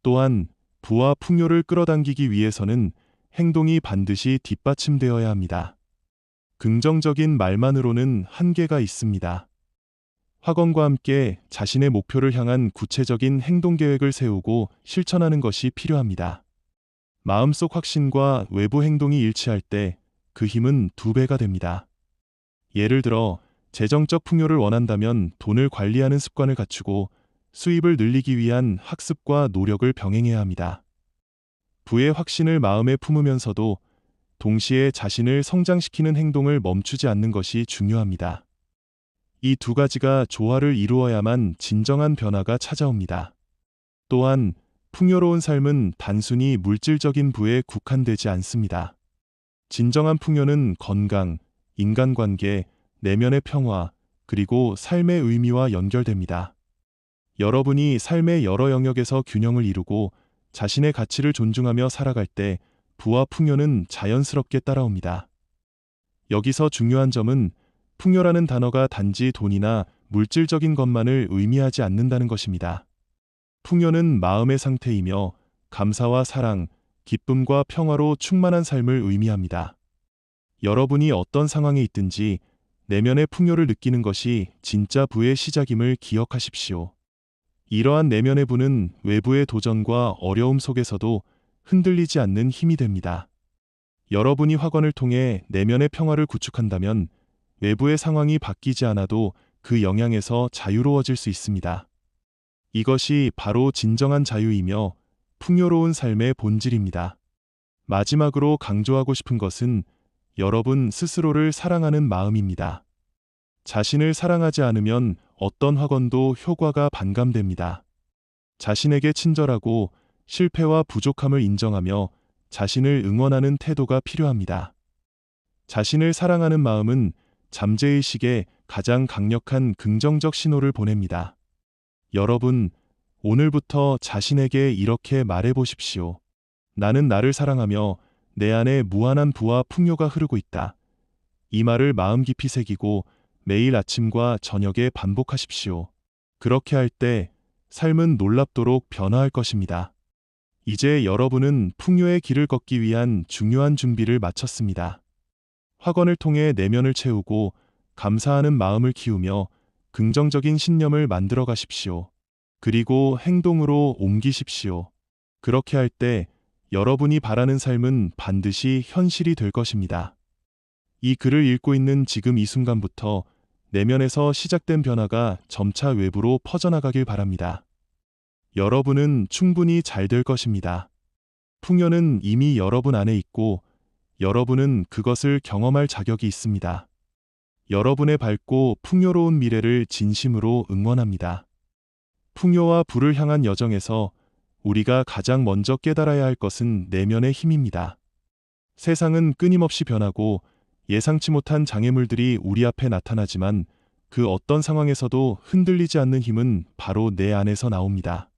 또한 부와 풍요를 끌어당기기 위해서는 행동이 반드시 뒷받침되어야 합니다. 긍정적인 말만으로는 한계가 있습니다. 확언과 함께 자신의 목표를 향한 구체적인 행동 계획을 세우고 실천하는 것이 필요합니다. 마음속 확신과 외부 행동이 일치할 때 그 힘은 2배가 됩니다. 예를 들어 재정적 풍요를 원한다면 돈을 관리하는 습관을 갖추고 수입을 늘리기 위한 학습과 노력을 병행해야 합니다. 부의 확신을 마음에 품으면서도 동시에 자신을 성장시키는 행동을 멈추지 않는 것이 중요합니다. 이 2가지가 조화를 이루어야만 진정한 변화가 찾아옵니다. 또한 풍요로운 삶은 단순히 물질적인 부에 국한되지 않습니다. 진정한 풍요는 건강, 인간관계, 내면의 평화, 그리고 삶의 의미와 연결됩니다. 여러분이 삶의 여러 영역에서 균형을 이루고 자신의 가치를 존중하며 살아갈 때 부와 풍요는 자연스럽게 따라옵니다. 여기서 중요한 점은 풍요라는 단어가 단지 돈이나 물질적인 것만을 의미하지 않는다는 것입니다. 풍요는 마음의 상태이며 감사와 사랑, 기쁨과 평화로 충만한 삶을 의미합니다. 여러분이 어떤 상황에 있든지 내면의 풍요를 느끼는 것이 진짜 부의 시작임을 기억하십시오. 이러한 내면의 부는 외부의 도전과 어려움 속에서도 흔들리지 않는 힘이 됩니다. 여러분이 확언을 통해 내면의 평화를 구축한다면 외부의 상황이 바뀌지 않아도 그 영향에서 자유로워질 수 있습니다. 이것이 바로 진정한 자유이며 풍요로운 삶의 본질입니다. 마지막으로 강조하고 싶은 것은 여러분 스스로를 사랑하는 마음입니다. 자신을 사랑하지 않으면 어떤 확언도 효과가 반감됩니다. 자신에게 친절하고 실패와 부족함을 인정하며 자신을 응원하는 태도가 필요합니다. 자신을 사랑하는 마음은 잠재의식에 가장 강력한 긍정적 신호를 보냅니다. 여러분, 오늘부터 자신에게 이렇게 말해 보십시오. 나는 나를 사랑하며 내 안에 무한한 부와 풍요가 흐르고 있다. 이 말을 마음 깊이 새기고 매일 아침과 저녁에 반복하십시오. 그렇게 할 때 삶은 놀랍도록 변화할 것입니다. 이제 여러분은 풍요의 길을 걷기 위한 중요한 준비를 마쳤습니다. 확언을 통해 내면을 채우고 감사하는 마음을 키우며 긍정적인 신념을 만들어 가십시오. 그리고 행동으로 옮기십시오. 그렇게 할 때 여러분이 바라는 삶은 반드시 현실이 될 것입니다. 이 글을 읽고 있는 지금 이 순간부터 내면에서 시작된 변화가 점차 외부로 퍼져나가길 바랍니다. 여러분은 충분히 잘 될 것입니다. 풍요는 이미 여러분 안에 있고 여러분은 그것을 경험할 자격이 있습니다. 여러분의 밝고 풍요로운 미래를 진심으로 응원합니다. 풍요와 부를 향한 여정에서 우리가 가장 먼저 깨달아야 할 것은 내면의 힘입니다. 세상은 끊임없이 변하고 예상치 못한 장애물들이 우리 앞에 나타나지만 그 어떤 상황에서도 흔들리지 않는 힘은 바로 내 안에서 나옵니다.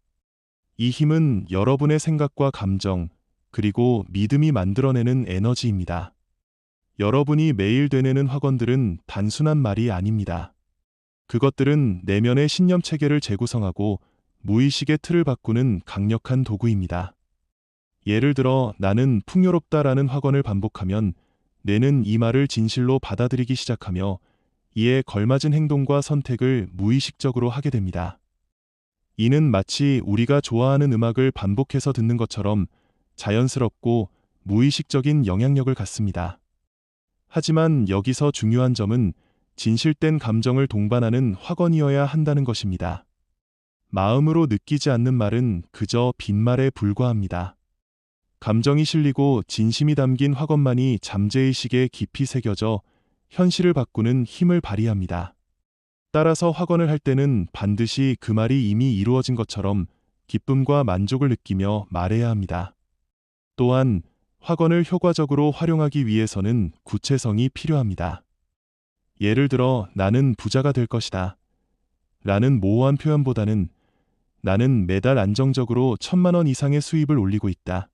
이 힘은 여러분의 생각과 감정, 그리고 믿음이 만들어내는 에너지입니다. 여러분이 매일 되뇌는 확언들은 단순한 말이 아닙니다. 그것들은 내면의 신념 체계를 재구성하고 무의식의 틀을 바꾸는 강력한 도구입니다. 예를 들어 나는 풍요롭다라는 확언을 반복하면 뇌는 이 말을 진실로 받아들이기 시작하며 이에 걸맞은 행동과 선택을 무의식적으로 하게 됩니다. 이는 마치 우리가 좋아하는 음악을 반복해서 듣는 것처럼 자연스럽고 무의식적인 영향력을 갖습니다. 하지만 여기서 중요한 점은 진실된 감정을 동반하는 확언이어야 한다는 것입니다. 마음으로 느끼지 않는 말은 그저 빈말에 불과합니다. 감정이 실리고 진심이 담긴 확언만이 잠재의식에 깊이 새겨져 현실을 바꾸는 힘을 발휘합니다. 따라서 확언을 할 때는 반드시 그 말이 이미 이루어진 것처럼 기쁨과 만족을 느끼며 말해야 합니다. 또한 확언을 효과적으로 활용하기 위해서는 구체성이 필요합니다. 예를 들어 나는 부자가 될 것이다 라는 모호한 표현보다는 나는 매달 안정적으로 1,000만 원 이상의 수입을 올리고 있다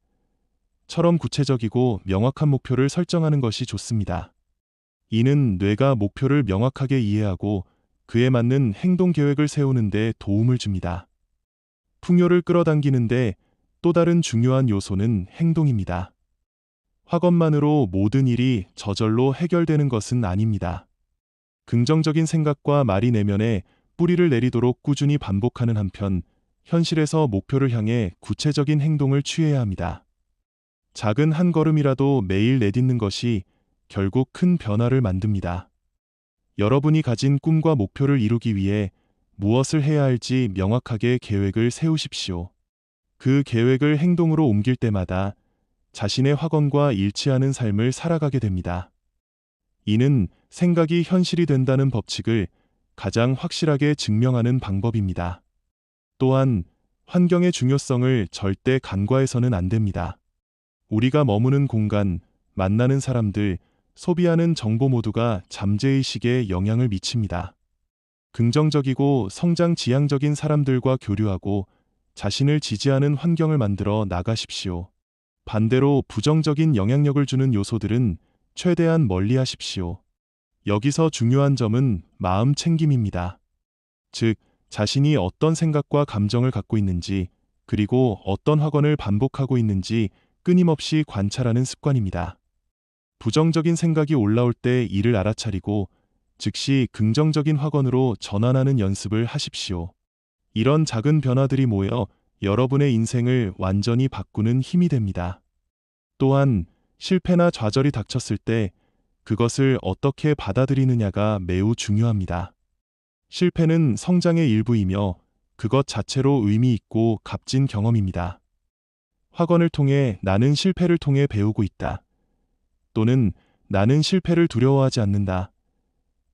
처럼 구체적이고 명확한 목표를 설정하는 것이 좋습니다. 이는 뇌가 목표를 명확하게 이해하고 그에 맞는 행동 계획을 세우는 데 도움을 줍니다. 풍요를 끌어당기는데 또 다른 중요한 요소는 행동입니다. 확언만으로 모든 일이 저절로 해결되는 것은 아닙니다. 긍정적인 생각과 말이 내면에 뿌리를 내리도록 꾸준히 반복하는 한편 현실에서 목표를 향해 구체적인 행동을 취해야 합니다. 작은 한 걸음이라도 매일 내딛는 것이 결국 큰 변화를 만듭니다. 여러분이 가진 꿈과 목표를 이루기 위해 무엇을 해야 할지 명확하게 계획을 세우십시오. 그 계획을 행동으로 옮길 때마다 자신의 확언과 일치하는 삶을 살아가게 됩니다. 이는 생각이 현실이 된다는 법칙을 가장 확실하게 증명하는 방법입니다. 또한 환경의 중요성을 절대 간과해서는 안 됩니다. 우리가 머무는 공간, 만나는 사람들, 소비하는 정보 모두가 잠재의식에 영향을 미칩니다. 긍정적이고 성장 지향적인 사람들과 교류하고 자신을 지지하는 환경을 만들어 나가십시오. 반대로 부정적인 영향력을 주는 요소들은 최대한 멀리하십시오. 여기서 중요한 점은 마음 챙김입니다. 즉, 자신이 어떤 생각과 감정을 갖고 있는지, 그리고 어떤 확언을 반복하고 있는지 끊임없이 관찰하는 습관입니다. 부정적인 생각이 올라올 때 이를 알아차리고 즉시 긍정적인 확언으로 전환하는 연습을 하십시오. 이런 작은 변화들이 모여 여러분의 인생을 완전히 바꾸는 힘이 됩니다. 또한 실패나 좌절이 닥쳤을 때 그것을 어떻게 받아들이느냐가 매우 중요합니다. 실패는 성장의 일부이며 그것 자체로 의미 있고 값진 경험입니다. 확언을 통해 나는 실패를 통해 배우고 있다. 또는 나는 실패를 두려워하지 않는다.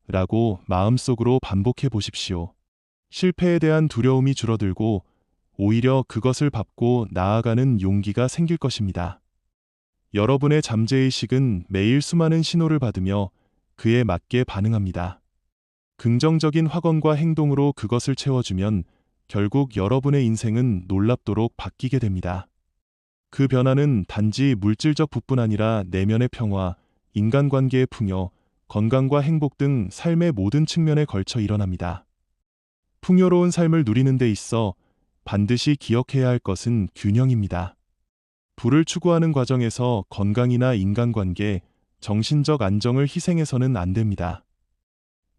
라고 마음속으로 반복해 보십시오. 실패에 대한 두려움이 줄어들고 오히려 그것을 밟고 나아가는 용기가 생길 것입니다. 여러분의 잠재의식은 매일 수많은 신호를 받으며 그에 맞게 반응합니다. 긍정적인 확언과 행동으로 그것을 채워주면 결국 여러분의 인생은 놀랍도록 바뀌게 됩니다. 그 변화는 단지 물질적 부뿐 아니라 내면의 평화, 인간관계의 풍요, 건강과 행복 등 삶의 모든 측면에 걸쳐 일어납니다. 풍요로운 삶을 누리는 데 있어 반드시 기억해야 할 것은 균형입니다. 부를 추구하는 과정에서 건강이나 인간관계, 정신적 안정을 희생해서는 안 됩니다.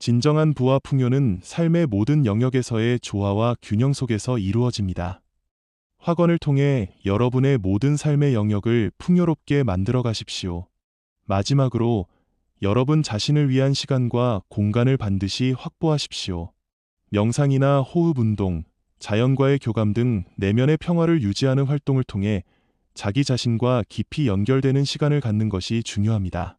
진정한 부와 풍요는 삶의 모든 영역에서의 조화와 균형 속에서 이루어집니다. 학원을 통해 여러분의 모든 삶의 영역을 풍요롭게 만들어 가십시오. 마지막으로 여러분 자신을 위한 시간과 공간을 반드시 확보하십시오. 명상이나 호흡 운동, 자연과의 교감 등 내면의 평화를 유지하는 활동을 통해 자기 자신과 깊이 연결되는 시간을 갖는 것이 중요합니다.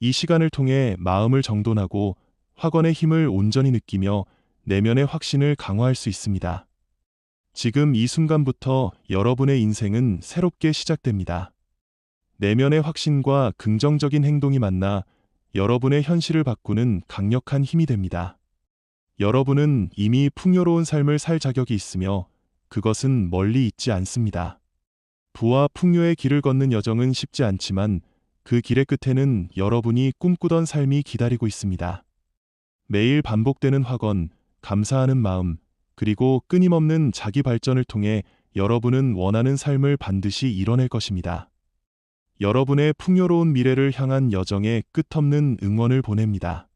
이 시간을 통해 마음을 정돈하고 확언의 힘을 온전히 느끼며 내면의 확신을 강화할 수 있습니다. 지금 이 순간부터 여러분의 인생은 새롭게 시작됩니다. 내면의 확신과 긍정적인 행동이 만나 여러분의 현실을 바꾸는 강력한 힘이 됩니다. 여러분은 이미 풍요로운 삶을 살 자격이 있으며 그것은 멀리 있지 않습니다. 부와 풍요의 길을 걷는 여정은 쉽지 않지만 그 길의 끝에는 여러분이 꿈꾸던 삶이 기다리고 있습니다. 매일 반복되는 확언, 감사하는 마음, 그리고 끊임없는 자기 발전을 통해 여러분은 원하는 삶을 반드시 이뤄낼 것입니다. 여러분의 풍요로운 미래를 향한 여정에 끝없는 응원을 보냅니다.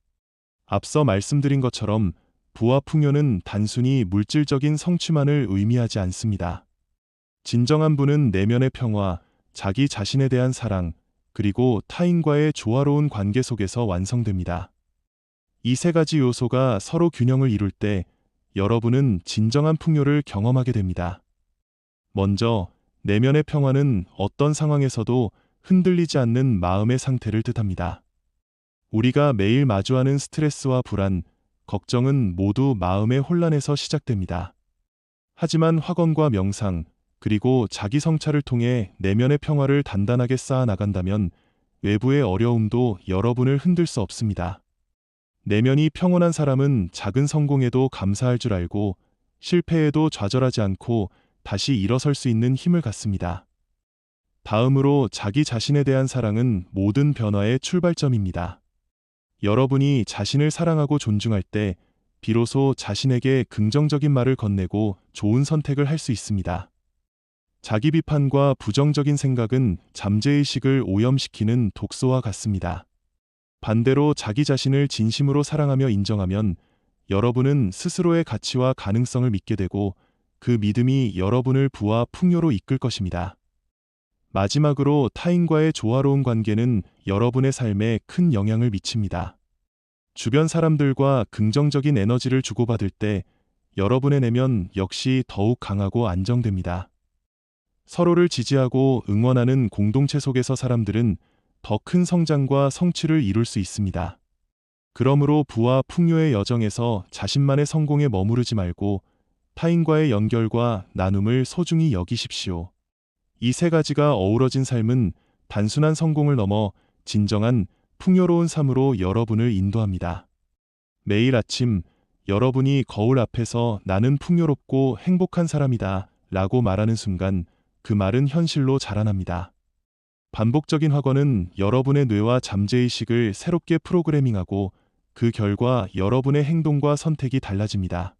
앞서 말씀드린 것처럼 부와 풍요는 단순히 물질적인 성취만을 의미하지 않습니다. 진정한 부는 내면의 평화, 자기 자신에 대한 사랑, 그리고 타인과의 조화로운 관계 속에서 완성됩니다. 이 세 가지 요소가 서로 균형을 이룰 때 여러분은 진정한 풍요를 경험하게 됩니다. 먼저, 내면의 평화는 어떤 상황에서도 흔들리지 않는 마음의 상태를 뜻합니다. 우리가 매일 마주하는 스트레스와 불안, 걱정은 모두 마음의 혼란에서 시작됩니다. 하지만 확언과 명상, 그리고 자기 성찰을 통해 내면의 평화를 단단하게 쌓아 나간다면 외부의 어려움도 여러분을 흔들 수 없습니다. 내면이 평온한 사람은 작은 성공에도 감사할 줄 알고 실패에도 좌절하지 않고 다시 일어설 수 있는 힘을 갖습니다. 다음으로 자기 자신에 대한 사랑은 모든 변화의 출발점입니다. 여러분이 자신을 사랑하고 존중할 때 비로소 자신에게 긍정적인 말을 건네고 좋은 선택을 할 수 있습니다. 자기 비판과 부정적인 생각은 잠재의식을 오염시키는 독소와 같습니다. 반대로 자기 자신을 진심으로 사랑하며 인정하면 여러분은 스스로의 가치와 가능성을 믿게 되고 그 믿음이 여러분을 부와 풍요로 이끌 것입니다. 마지막으로 타인과의 조화로운 관계는 여러분의 삶에 큰 영향을 미칩니다. 주변 사람들과 긍정적인 에너지를 주고받을 때 여러분의 내면 역시 더욱 강하고 안정됩니다. 서로를 지지하고 응원하는 공동체 속에서 사람들은 더 큰 성장과 성취를 이룰 수 있습니다. 그러므로 부와 풍요의 여정에서 자신만의 성공에 머무르지 말고 타인과의 연결과 나눔을 소중히 여기십시오. 이 세 가지가 어우러진 삶은 단순한 성공을 넘어 진정한 풍요로운 삶으로 여러분을 인도합니다. 매일 아침 여러분이 거울 앞에서 나는 풍요롭고 행복한 사람이다 라고 말하는 순간 그 말은 현실로 자라납니다. 반복적인 확언은 여러분의 뇌와 잠재의식을 새롭게 프로그래밍하고 그 결과 여러분의 행동과 선택이 달라집니다.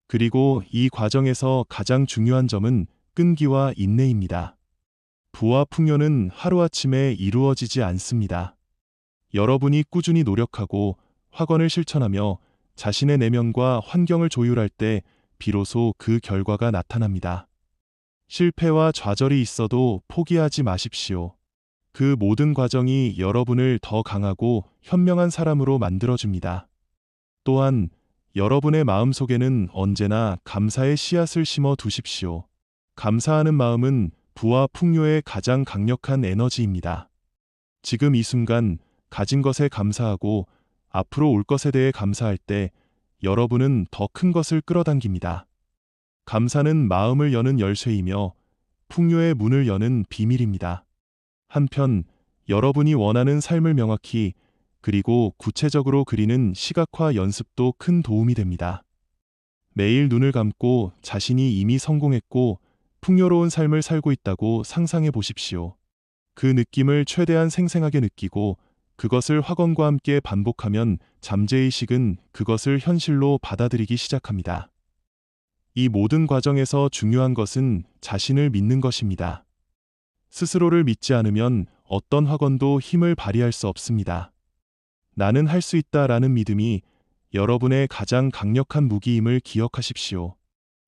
그리고 이 과정에서 가장 중요한 점은 끈기와 인내입니다. 부와 풍요는 하루아침에 이루어지지 않습니다. 여러분이 꾸준히 노력하고 확언을 실천하며 자신의 내면과 환경을 조율할 때 비로소 그 결과가 나타납니다. 실패와 좌절이 있어도 포기하지 마십시오. 그 모든 과정이 여러분을 더 강하고 현명한 사람으로 만들어줍니다. 또한 여러분의 마음속에는 언제나 감사의 씨앗을 심어 두십시오. 감사하는 마음은 부와 풍요의 가장 강력한 에너지입니다. 지금 이 순간 가진 것에 감사하고 앞으로 올 것에 대해 감사할 때 여러분은 더 큰 것을 끌어당깁니다. 감사는 마음을 여는 열쇠이며 풍요의 문을 여는 비밀입니다. 한편 여러분이 원하는 삶을 명확히 그리고 구체적으로 그리는 시각화 연습도 큰 도움이 됩니다. 매일 눈을 감고 자신이 이미 성공했고 풍요로운 삶을 살고 있다고 상상해 보십시오. 그 느낌을 최대한 생생하게 느끼고 그것을 확언과 함께 반복하면 잠재의식은 그것을 현실로 받아들이기 시작합니다. 이 모든 과정에서 중요한 것은 자신을 믿는 것입니다. 스스로를 믿지 않으면 어떤 확언도 힘을 발휘할 수 없습니다. 나는 할 수 있다라는 믿음이 여러분의 가장 강력한 무기임을 기억하십시오.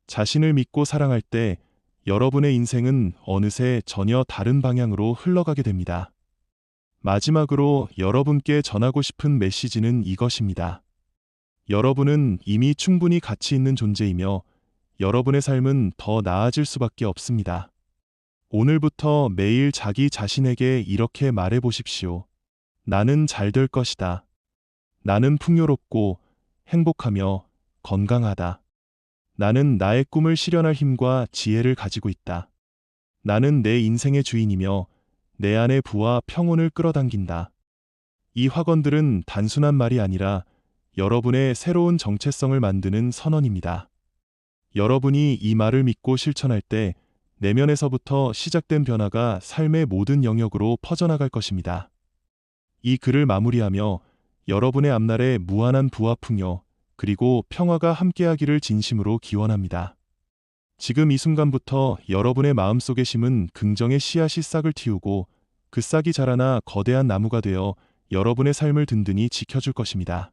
자신을 믿고 사랑할 때 여러분의 인생은 어느새 전혀 다른 방향으로 흘러가게 됩니다. 마지막으로 여러분께 전하고 싶은 메시지는 이것입니다. 여러분은 이미 충분히 가치 있는 존재이며 여러분의 삶은 더 나아질 수밖에 없습니다. 오늘부터 매일 자기 자신에게 이렇게 말해 보십시오. 나는 잘 될 것이다. 나는 풍요롭고 행복하며 건강하다. 나는 나의 꿈을 실현할 힘과 지혜를 가지고 있다. 나는 내 인생의 주인이며 내 안의 부와 평온을 끌어당긴다. 이 확언들은 단순한 말이 아니라 여러분의 새로운 정체성을 만드는 선언입니다. 여러분이 이 말을 믿고 실천할 때 내면에서부터 시작된 변화가 삶의 모든 영역으로 퍼져나갈 것입니다. 이 글을 마무리하며 여러분의 앞날에 무한한 부와 풍요, 그리고 평화가 함께하기를 진심으로 기원합니다. 지금 이 순간부터 여러분의 마음속에 심은 긍정의 씨앗이 싹을 틔우고 그 싹이 자라나 거대한 나무가 되어 여러분의 삶을 든든히 지켜줄 것입니다.